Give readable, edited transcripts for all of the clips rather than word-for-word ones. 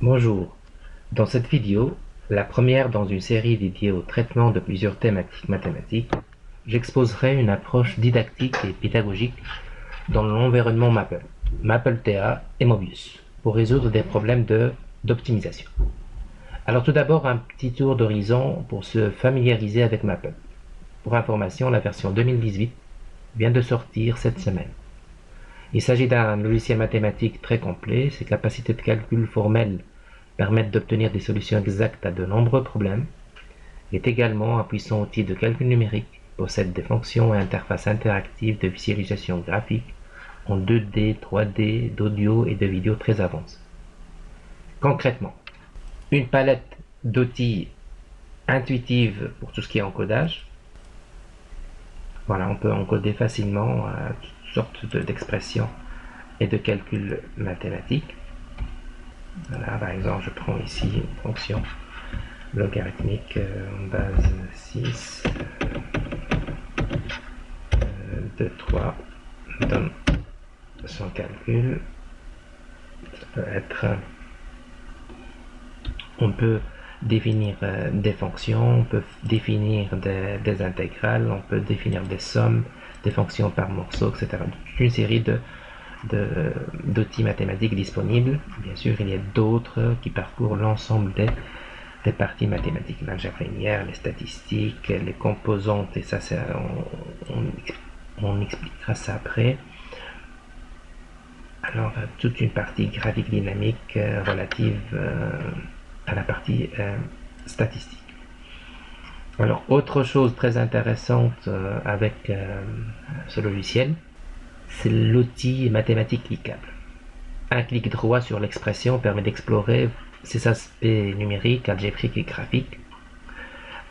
Bonjour, dans cette vidéo, la première dans une série dédiée au traitement de plusieurs thématiques mathématiques, j'exposerai une approche didactique et pédagogique dans l'environnement Maple, MapleTA et Mobius, pour résoudre des problèmes d'optimisation. Alors tout d'abord, un petit tour d'horizon pour se familiariser avec Maple. Pour information, la version 2018 vient de sortir cette semaine. Il s'agit d'un logiciel mathématique très complet. Ses capacités de calcul formel permettent d'obtenir des solutions exactes à de nombreux problèmes. Il est également un puissant outil de calcul numérique, possède des fonctions et interfaces interactives de visualisation graphique en 2D, 3D, d'audio et de vidéo très avancées. Concrètement, une palette d'outils intuitive pour tout ce qui est encodage. Voilà, on peut encoder facilement toutes sortes d'expressions et de calculs mathématiques. Voilà, par exemple, je prends ici une fonction logarithmique en base 6 de 3 donne son calcul. Ça peut être, on peut définir des fonctions, on peut définir des intégrales, on peut définir des sommes, des fonctions par morceau, etc. Toute une série d'outils mathématiques disponibles. Bien sûr, il y a d'autres qui parcourent l'ensemble des parties mathématiques, l'algèbre linéaire, les statistiques, les composantes, et ça, on expliquera ça après. Alors, toute une partie graphique dynamique relative à la partie statistique. Alors, autre chose très intéressante avec ce logiciel, c'est l'outil mathématique cliquable. Un clic droit sur l'expression permet d'explorer ses aspects numériques, algébriques et graphiques.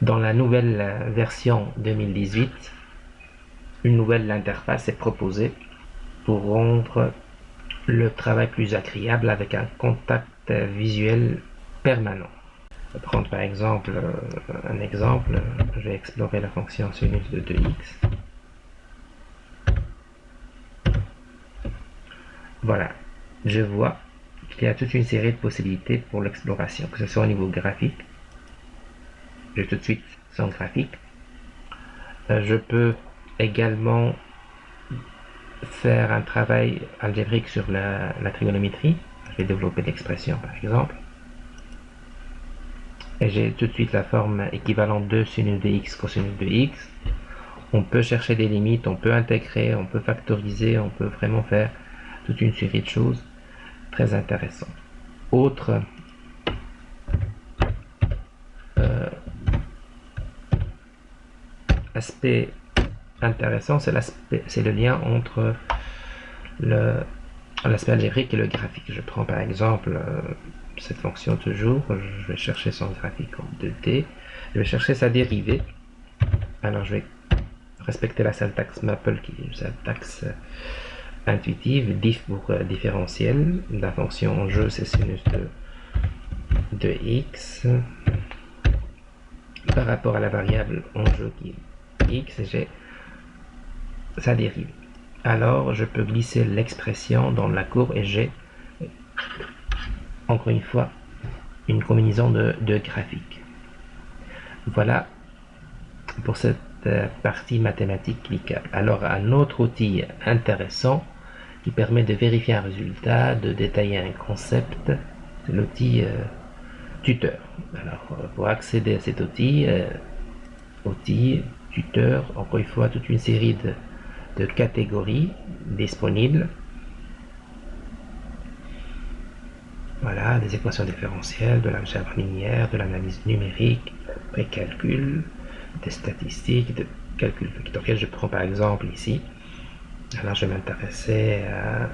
Dans la nouvelle version 2018, une nouvelle interface est proposée pour rendre le travail plus agréable avec un contact visuel permanent. Je vais prendre par exemple un exemple, je vais explorer la fonction sinus de 2x. Voilà, je vois qu'il y a toute une série de possibilités pour l'exploration, que ce soit au niveau graphique. J'ai tout de suite son graphique. Je peux également faire un travail algébrique sur la trigonométrie. Je vais développer l'expression par exemple. Et j'ai tout de suite la forme équivalente de sinus de x cosinus de x. On peut chercher des limites, on peut intégrer, on peut factoriser, on peut vraiment faire toute une série de choses très intéressantes. Autre aspect intéressant, c'est le lien entre l'aspect algébrique et le graphique. Je prends par exemple cette fonction toujours, je vais chercher son graphique en 2D, je vais chercher sa dérivée. Alors je vais respecter la syntaxe Maple qui est une syntaxe intuitive, diff pour différentiel. La fonction en jeu c'est sinus de x par rapport à la variable en jeu qui est x, et j'ai sa dérive. Alors je peux glisser l'expression dans la courbe et j'ai encore une fois une combinaison de graphiques. Voilà pour cette partie mathématique cliquable. Alors un autre outil intéressant qui permet de vérifier un résultat, de détailler un concept, c'est l'outil tuteur. Alors pour accéder à cet outil, tuteur, encore une fois toute une série de catégories disponibles. Voilà, des équations différentielles, de l'algèbre linéaire, de l'analyse numérique, pré-calcul, des statistiques, de calcul vectoriel. Je prends par exemple ici, alors je vais m'intéresser à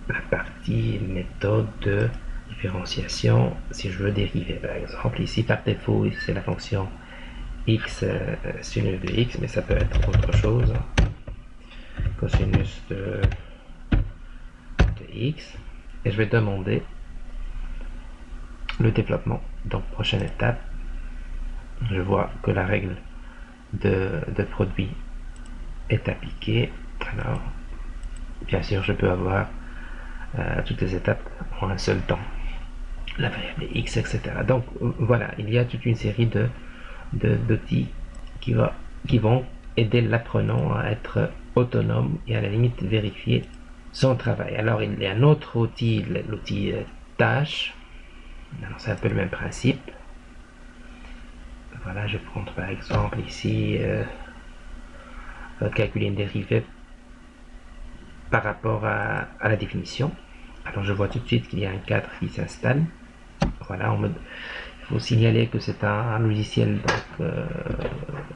la partie méthode de différenciation si je veux dériver. Par exemple ici par défaut c'est la fonction x sinus de x, mais ça peut être autre chose, cosinus de x, et je vais demander le développement. Donc prochaine étape, je vois que la règle de produit est appliquée. Alors bien sûr je peux avoir toutes les étapes en un seul temps. la variable x, etc. Donc voilà, il y a toute une série d'outils qui vont aider l'apprenant à être autonome et à la limite vérifier son travail. Alors il y a un autre outil, l'outil tâche. C'est un peu le même principe. Voilà, je vais prendre par exemple ici calculer une dérivée par rapport à la définition. Alors je vois tout de suite qu'il y a un cadre qui s'installe. Voilà, il faut signaler que c'est un logiciel donc,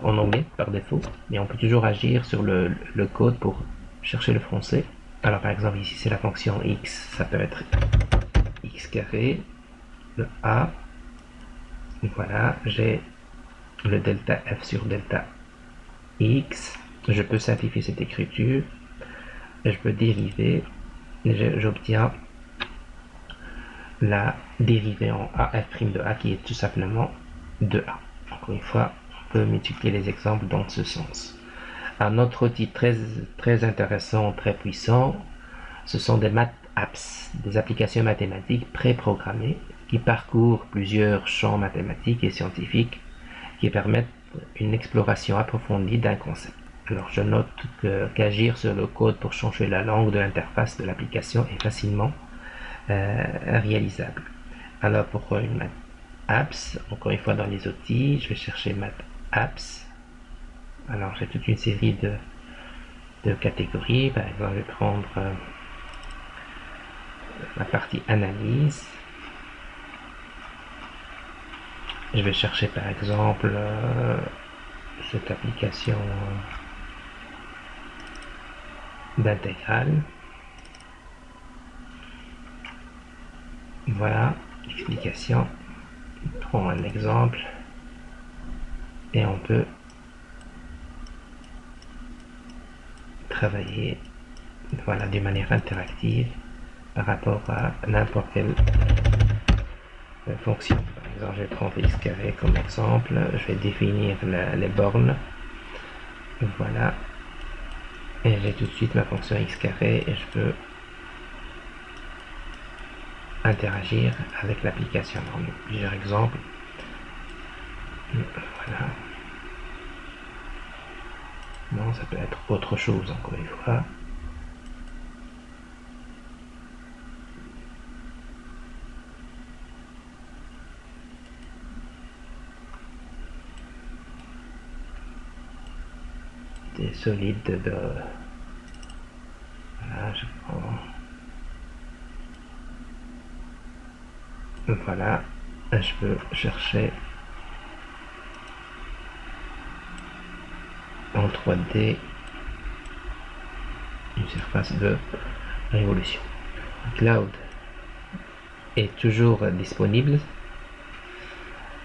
en anglais par défaut, mais on peut toujours agir sur le code pour chercher le français. Alors par exemple ici c'est la fonction x, ça peut être x carré, le a, voilà, j'ai le delta f sur delta x, je peux simplifier cette écriture, et je peux dériver, et j'obtiens la dérivée en af' de a qui est tout simplement 2a. Encore une fois, on peut multiplier les exemples dans ce sens. Un autre outil très intéressant, très puissant, ce sont des math apps, des applications mathématiques préprogrammées qui parcourent plusieurs champs mathématiques et scientifiques qui permettent une exploration approfondie d'un concept. Alors je note qu'agir sur le code pour changer la langue de l'interface de l'application est facilement réalisable. Alors pour une math apps, encore une fois dans les outils, je vais chercher math apps. Alors j'ai toute une série de catégories. Par exemple, je vais prendre la partie analyse. Je vais chercher par exemple cette application d'intégrale. Voilà, explication. Prends un exemple et on peut travailler voilà, de manière interactive par rapport à n'importe quelle fonction. Par exemple, je vais prendre x carré comme exemple, je vais définir les bornes, voilà, et j'ai tout de suite ma fonction x carré et je peux interagir avec l'application. Plusieurs exemples, voilà. Non, ça peut être autre chose encore une fois. Des solides de... Voilà, je prends... Voilà, je peux chercher en 3D une surface de révolution. Cloud est toujours disponible.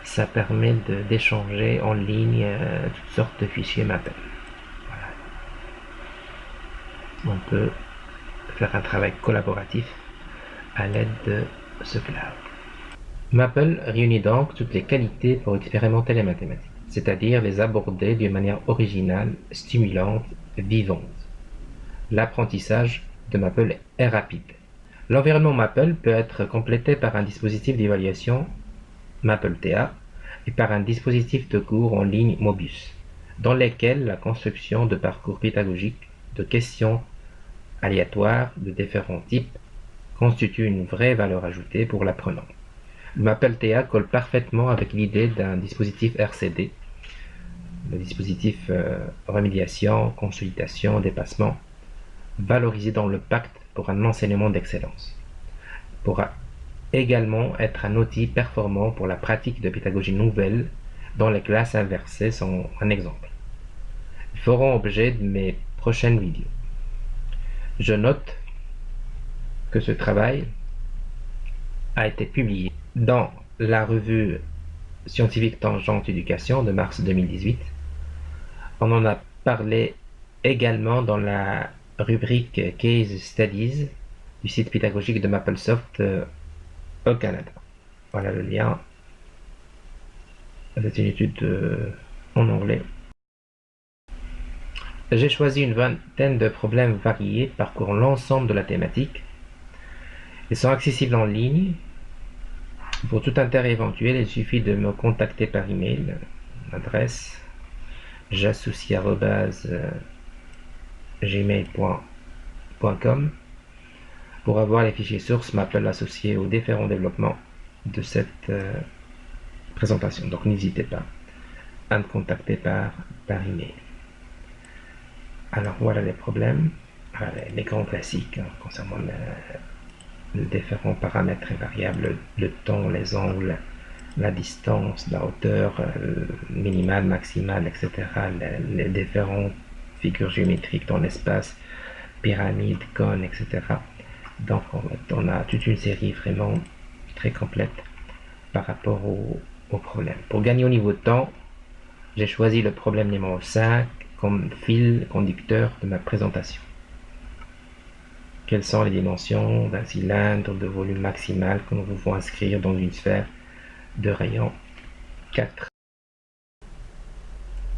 Ça permet d'échanger en ligne toutes sortes de fichiers Maple. Voilà. On peut faire un travail collaboratif à l'aide de ce cloud. Maple réunit donc toutes les qualités pour expérimenter les mathématiques, c'est-à-dire les aborder d'une manière originale, stimulante, vivante. L'apprentissage de Maple est rapide. L'environnement Maple peut être complété par un dispositif d'évaluation MapleTA et par un dispositif de cours en ligne Mobus, dans lesquels la construction de parcours pédagogiques, de questions aléatoires de différents types constitue une vraie valeur ajoutée pour l'apprenant. Le MapleTA colle parfaitement avec l'idée d'un dispositif RCD, le dispositif remédiation, consolidation, dépassement, valorisé dans le pacte pour un enseignement d'excellence. Pourra également être un outil performant pour la pratique de pédagogie nouvelle dont les classes inversées sont un exemple. Ils feront objet de mes prochaines vidéos. Je note que ce travail a été publié dans la revue scientifique Tangente Éducation de mars 2018. On en a parlé également dans la rubrique Case Studies du site pédagogique de Maplesoft au Canada. Voilà le lien. C'est une étude en anglais. J'ai choisi une vingtaine de problèmes variés parcourant l'ensemble de la thématique. Ils sont accessibles en ligne Pour tout intérêt éventuel, il suffit de me contacter par email, adresse jassoussi@gmail.com. Pour avoir les fichiers sources, m'appelle associé aux différents développements de cette présentation. Donc n'hésitez pas à me contacter par email. Alors voilà les problèmes, les grands classiques concernant les différents paramètres et variables, le temps, les angles, la distance, la hauteur minimale, maximale, etc. Les différentes figures géométriques dans l'espace, pyramide, cône, etc. Donc on a toute une série vraiment très complète par rapport au problème. Pour gagner au niveau de temps, j'ai choisi le problème numéro 5 comme fil conducteur de ma présentation. Quelles sont les dimensions d'un cylindre de volume maximal que nous pouvons inscrire dans une sphère de rayon 4?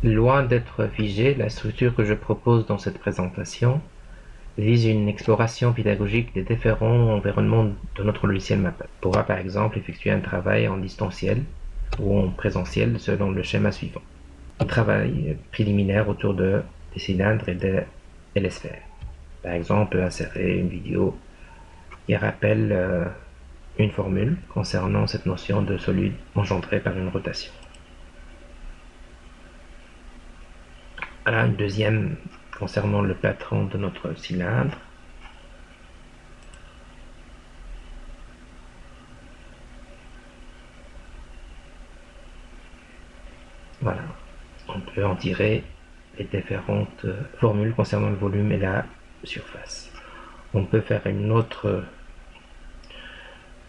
Loin d'être figée, la structure que je propose dans cette présentation vise une exploration pédagogique des différents environnements de notre logiciel Mappa. On pourra par exemple effectuer un travail en distanciel ou en présentiel selon le schéma suivant. Un travail préliminaire autour des cylindres et des sphères. Par exemple, insérer une vidéo qui rappelle une formule concernant cette notion de solide engendré par une rotation. Voilà, une deuxième concernant le patron de notre cylindre. Voilà, on peut en tirer les différentes formules concernant le volume et la surface. On peut faire une autre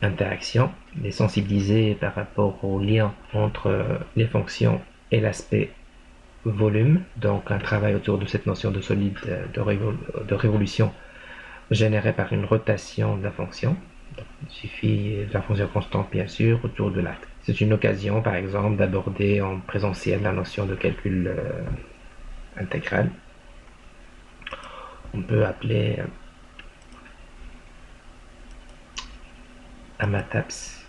interaction, les sensibiliser par rapport au lien entre les fonctions et l'aspect volume, donc un travail autour de cette notion de solide de révolution générée par une rotation de la fonction. Donc, il suffit de la fonction constante bien sûr autour de l'axe. C'est une occasion par exemple d'aborder en présentiel la notion de calcul intégral. On peut appeler un MATLABS.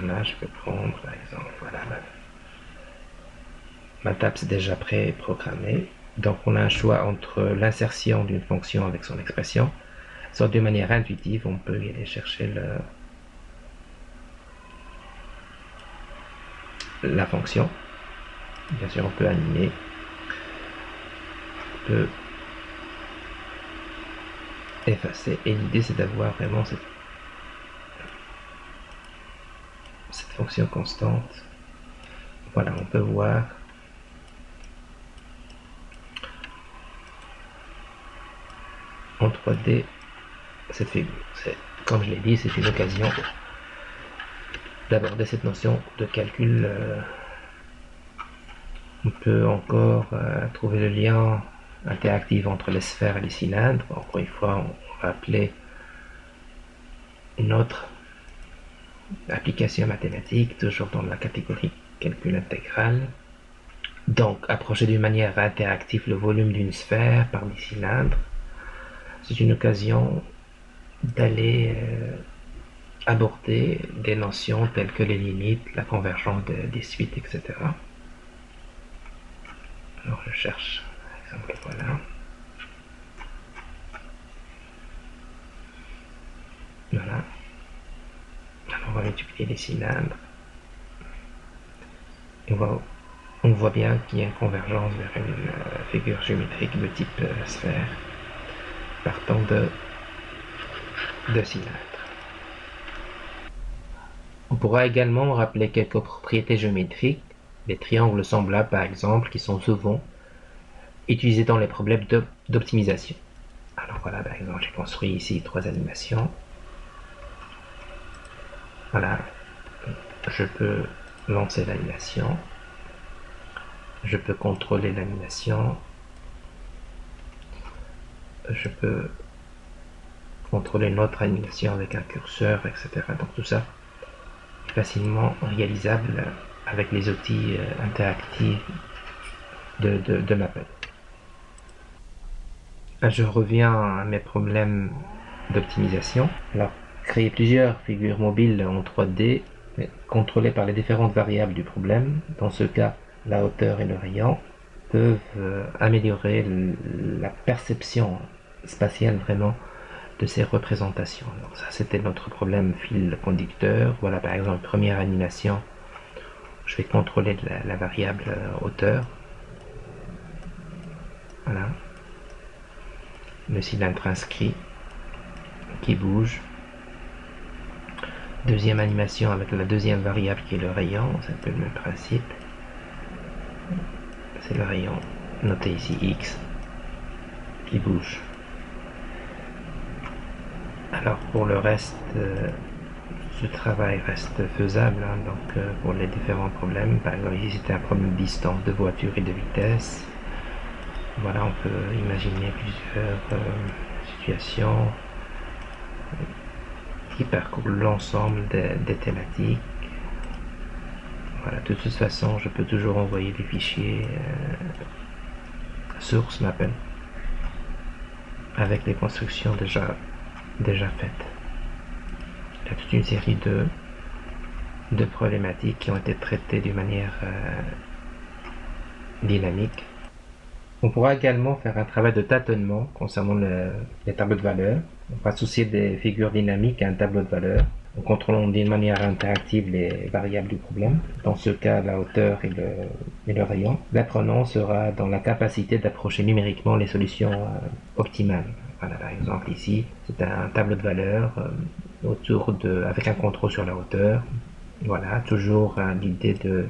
Là, je peux prendre par exemple, voilà, MATLABS déjà pré-programmé. Donc, on a un choix entre l'insertion d'une fonction avec son expression, soit de manière intuitive, on peut y aller chercher la fonction. Bien sûr, on peut animer, on peut effacer, et l'idée c'est d'avoir vraiment cette fonction constante. Voilà, on peut voir en 3D cette figure. Comme je l'ai dit, c'est une occasion d'aborder cette notion de calcul. On peut encore trouver le lien interactif entre les sphères et les cylindres. Encore une fois, on va appeler une autre application mathématique, toujours dans la catégorie calcul intégral. Donc, approcher d'une manière interactive le volume d'une sphère par des cylindres, c'est une occasion d'aller aborder des notions telles que les limites, la convergence des suites, etc. Alors, je cherche, par exemple, voilà. Voilà. Alors, on va multiplier les cylindres. Et on voit bien qu'il y a une convergence vers une figure géométrique de type sphère partant de cylindres. On pourra également rappeler quelques propriétés géométriques, les triangles semblables par exemple, qui sont souvent utilisés dans les problèmes d'optimisation. Alors voilà, par exemple, j'ai construit ici 3 animations. Voilà, je peux lancer l'animation, je peux contrôler l'animation, je peux contrôler notre animation avec un curseur, etc. Donc tout ça est facilement réalisable avec les outils interactifs de Maple. Je reviens à mes problèmes d'optimisation. Alors, créer plusieurs figures mobiles en 3D contrôlées par les différentes variables du problème, dans ce cas la hauteur et le rayon, peuvent améliorer la perception spatiale vraiment de ces représentations. Donc ça, c'était notre problème fil conducteur. Voilà par exemple première animation. Je vais contrôler la variable hauteur. Voilà. Le cylindre inscrit qui bouge. Deuxième animation avec la deuxième variable qui est le rayon. C'est un peu le même principe. C'est le rayon noté ici X qui bouge. Alors pour le reste, ce travail reste faisable, hein, donc pour les différents problèmes. Par exemple ici c'était un problème de distance de voiture et de vitesse. Voilà, on peut imaginer plusieurs situations qui parcourent l'ensemble des thématiques. Voilà, de toute façon, je peux toujours envoyer des fichiers source Maple avec les constructions déjà faites. Il y a toute une série de problématiques qui ont été traitées d'une manière dynamique. On pourra également faire un travail de tâtonnement concernant les tableaux de valeurs. On va associer des figures dynamiques à un tableau de valeurs en contrôlant d'une manière interactive les variables du problème. Dans ce cas, la hauteur et le rayon. L'apprenant sera dans la capacité d'approcher numériquement les solutions optimales. Voilà, par exemple ici, c'est un tableau de valeurs avec un contrôle sur la hauteur. Voilà, toujours l'idée de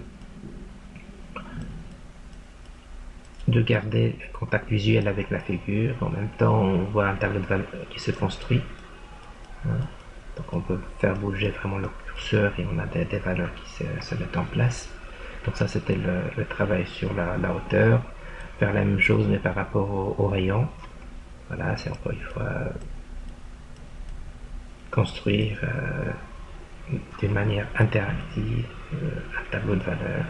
garder le contact visuel avec la figure. En même temps, on voit un tableau de valeurs qui se construit. Donc on peut faire bouger vraiment le curseur et on a des valeurs qui se mettent en place. Donc ça, c'était le travail sur la hauteur. Faire la même chose mais par rapport au rayon. Voilà, c'est encore une fois construire d'une manière interactive un tableau de valeurs.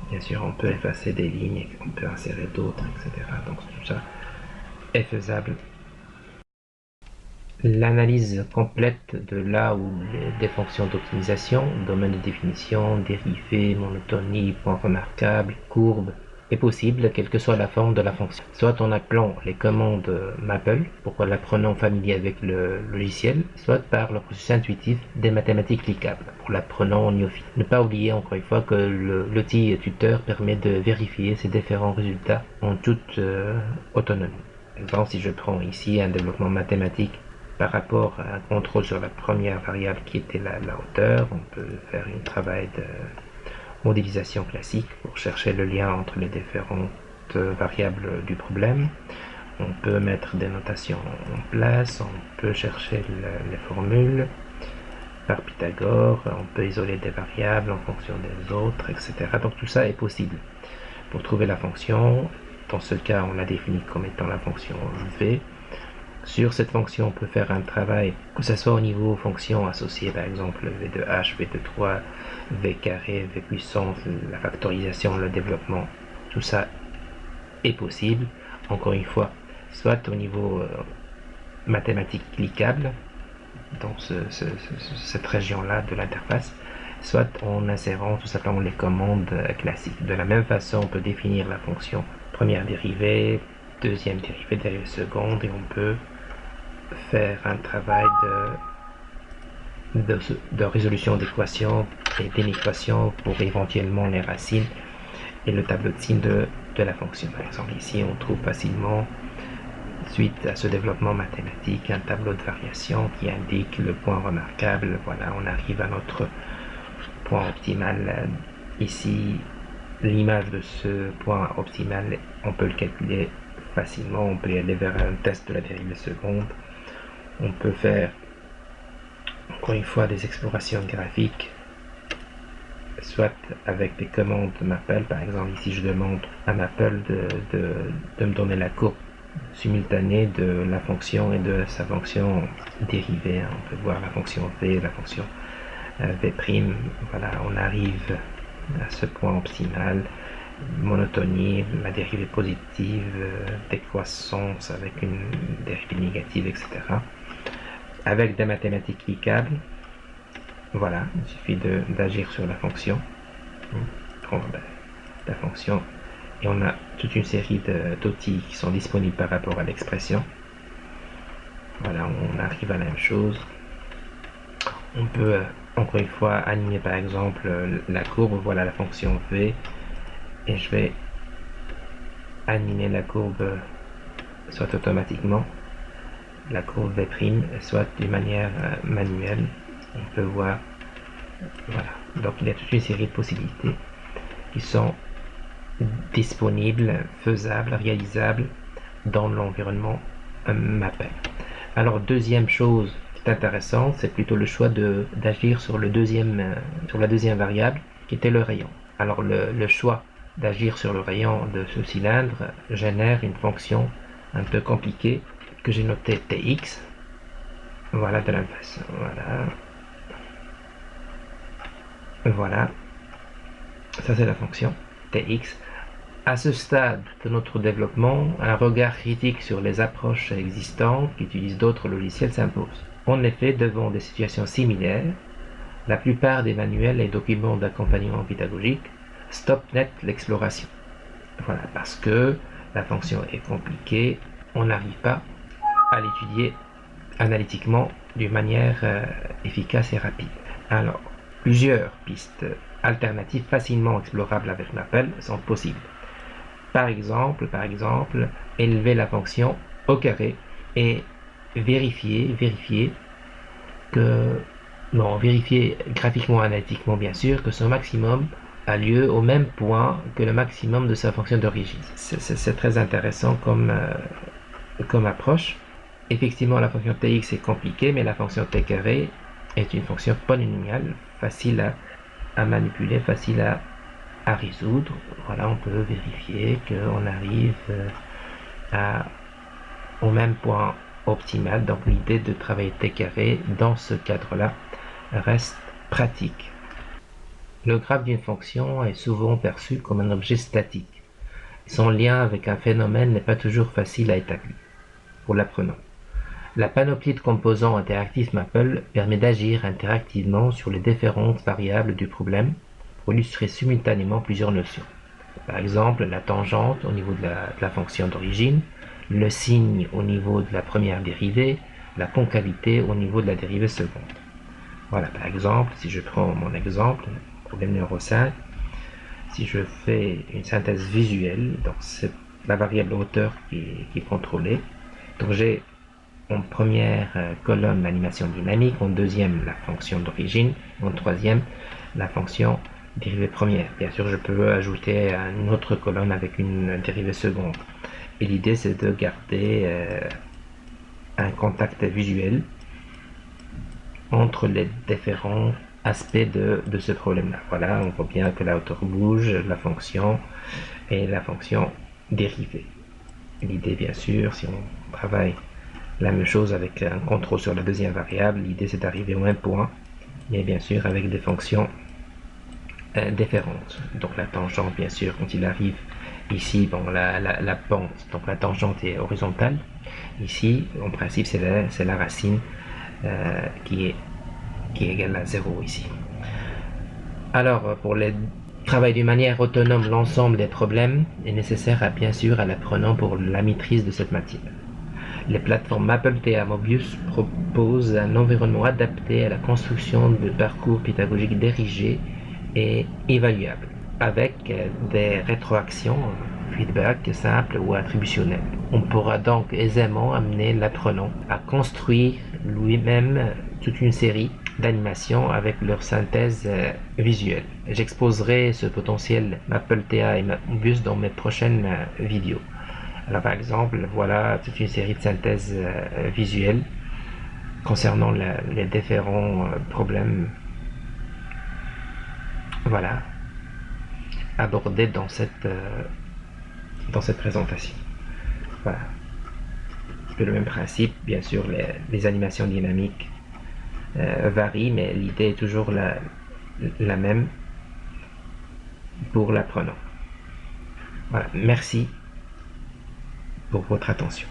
Bien sûr, on peut effacer des lignes, on peut insérer d'autres, etc. Donc tout ça est faisable. L'analyse complète de là où des fonctions d'optimisation, domaine de définition, dérivés, monotonie, point remarquable, courbe, est possible quelle que soit la forme de la fonction. Soit en appelant les commandes Maple, pour l'apprenant familier avec le logiciel, soit par le processus intuitif des mathématiques cliquables, pour l'apprenant néophyte. Ne pas oublier encore une fois que l'outil tuteur permet de vérifier ces différents résultats en toute autonomie. Par exemple, si je prends ici un développement mathématique par rapport à un contrôle sur la première variable qui était la hauteur, on peut faire un travail de modélisation classique pour chercher le lien entre les différentes variables du problème. On peut mettre des notations en place, on peut chercher les formules par Pythagore, on peut isoler des variables en fonction des autres, etc. Donc tout ça est possible. Pour trouver la fonction, dans ce cas on la définit comme étant la fonction v. Sur cette fonction, on peut faire un travail, que ce soit au niveau fonction associée, par exemple v de h, v de 3, v carré, v puissance, la factorisation, le développement, tout ça est possible. Encore une fois, soit au niveau mathématique cliquable, dans cette région-là de l'interface, soit en insérant tout simplement les commandes classiques. De la même façon, on peut définir la fonction première dérivée, deuxième dérivée, dérivée seconde, et on peut faire un travail de résolution d'équations et d'inéquations pour éventuellement les racines et le tableau de signes de la fonction. Par exemple, ici, on trouve facilement, suite à ce développement mathématique, un tableau de variation qui indique le point remarquable. Voilà, on arrive à notre point optimal. Ici, l'image de ce point optimal, on peut le calculer facilement. On peut aller vers un test de la dérivée seconde. On peut faire, encore une fois, des explorations graphiques, soit avec des commandes Maple. Par exemple, ici, je demande à Maple de me donner la courbe simultanée de la fonction et de sa fonction dérivée. On peut voir la fonction v, la fonction v'. Voilà, on arrive à ce point optimal monotonie, la dérivée positive, décroissance avec une dérivée négative, etc. Avec des mathématiques cliquables, voilà, il suffit d'agir sur la fonction, prendre la fonction, et on a toute une série d'outils qui sont disponibles par rapport à l'expression. Voilà, on arrive à la même chose. On peut encore une fois animer par exemple la courbe, voilà la fonction V, et je vais animer la courbe soit automatiquement, la courbe V', soit d'une manière manuelle. On peut voir, voilà, donc il y a toute une série de possibilités qui sont disponibles, faisables, réalisables dans l'environnement Mappel. Alors deuxième chose qui est intéressante, c'est plutôt le choix d'agir sur la deuxième variable qui était le rayon. Alors le choix d'agir sur le rayon de ce cylindre génère une fonction un peu compliquée que j'ai notée Tx. Voilà, de la même façon. Voilà. Ça c'est la fonction Tx. À ce stade de notre développement, un regard critique sur les approches existantes qui utilisent d'autres logiciels s'impose. En effet, devant des situations similaires, la plupart des manuels et documents d'accompagnement pédagogique stoppent net l'exploration. Voilà, parce que la fonction est compliquée, on n'arrive pas à l'étudier analytiquement d'une manière efficace et rapide. Alors, plusieurs pistes alternatives facilement explorables avec Mappel sont possibles. Par exemple, élever la fonction au carré et vérifier graphiquement, analytiquement bien sûr, que son maximum a lieu au même point que le maximum de sa fonction d'origine. C'est très intéressant comme approche. Effectivement, la fonction Tx est compliquée, mais la fonction T carré est une fonction polynomiale, facile à manipuler, facile à résoudre. Voilà, on peut vérifier qu'on arrive au même point optimal. Donc l'idée de travailler T carré dans ce cadre-là reste pratique. Le graphe d'une fonction est souvent perçu comme un objet statique. Son lien avec un phénomène n'est pas toujours facile à établir pour l'apprenant. La panoplie de composants interactifs Mappel permet d'agir interactivement sur les différentes variables du problème pour illustrer simultanément plusieurs notions. Par exemple, la tangente au niveau de la fonction d'origine, le signe au niveau de la première dérivée, la concavité au niveau de la dérivée seconde. Voilà, par exemple, si je prends mon exemple, problème numéro 5, si je fais une synthèse visuelle, donc c'est la variable hauteur qui est contrôlée. Donc j'ai en première colonne l'animation dynamique, en deuxième la fonction d'origine, en troisième la fonction dérivée première. Bien sûr, je peux ajouter une autre colonne avec une dérivée seconde. Et l'idée, c'est de garder un contact visuel entre les différents aspects de ce problème-là. Voilà, on voit bien que la hauteur bouge, la fonction et la fonction dérivée. L'idée, bien sûr, si on travaille la même chose avec un contrôle sur la deuxième variable, l'idée c'est d'arriver au même point, mais bien sûr avec des fonctions différentes. Donc la tangente, bien sûr, quand il arrive ici, bon, la pente, donc la tangente est horizontale. Ici, en principe, c'est la racine qui est égale à 0 ici. Alors, pour le travail d'une manière autonome, l'ensemble des problèmes est nécessaire bien sûr à l'apprenant pour la maîtrise de cette matière. Les plateformes MappleTA Mobius proposent un environnement adapté à la construction de parcours pédagogiques dirigés et évaluables, avec des rétroactions, feedback simples ou attributionnels. On pourra donc aisément amener l'apprenant à construire lui-même toute une série d'animations avec leur synthèse visuelle. J'exposerai ce potentiel MappleTA et Mobius dans mes prochaines vidéos. Alors par exemple, voilà toute une série de synthèses visuelles concernant les différents problèmes, voilà, abordés dans cette présentation. Voilà. Le même principe, bien sûr, les animations dynamiques varient, mais l'idée est toujours la même pour l'apprenant. Voilà, merci pour votre attention.